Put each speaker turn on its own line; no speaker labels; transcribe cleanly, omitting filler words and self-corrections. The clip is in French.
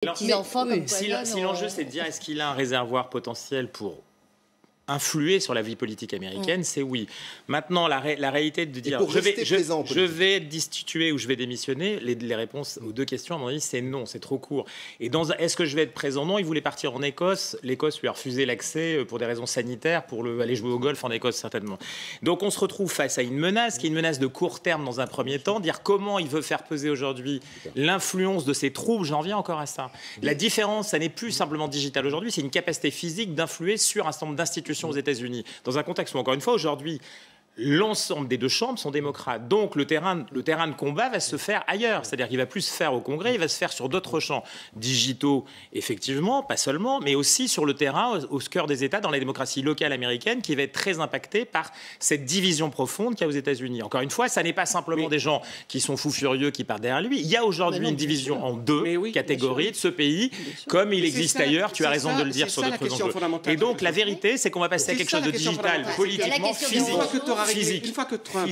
Les petits-enfants comme
si l'enjeu c'est de dire est-ce qu'il a un réservoir potentiel pour influer sur la vie politique américaine, c'est oui. Maintenant, la réalité de dire je vais destituer ou je vais démissionner, les réponses aux deux questions, à mon avis, c'est non, c'est trop court. Et est-ce que je vais être présent? Non, il voulait partir en Écosse. L'Écosse lui a refusé l'accès pour des raisons sanitaires, pour aller jouer au golf en Écosse, certainement. Donc on se retrouve face à une menace, qui est une menace de court terme dans un premier temps, dire comment il veut faire peser aujourd'hui l'influence de ses troupes, j'en viens encore à ça. La différence, ça n'est plus simplement digital aujourd'hui, c'est une capacité physique d'influer sur un certain nombre d'institutions aux États-Unis, dans un contexte où, encore une fois, aujourd'hui, l'ensemble des deux chambres sont démocrates. Donc le terrain de combat va se faire ailleurs. C'est-à-dire qu'il va plus se faire au Congrès, il va se faire sur d'autres champs digitaux, effectivement, pas seulement, mais aussi sur le terrain, au cœur des États, dans la démocratie locale américaine, qui va être très impactée par cette division profonde qu'il y a aux États-Unis. Encore une fois, ça n'est pas simplement des gens qui sont fous furieux, qui partent derrière lui. Il y a aujourd'hui une division en deux catégories de ce pays, comme il existe ailleurs. Tu as raison de le dire sur d'autres enjeux. Et donc la vérité, c'est qu'on va passer à quelque chose de digital, politiquement, physique.
Une fois que Trump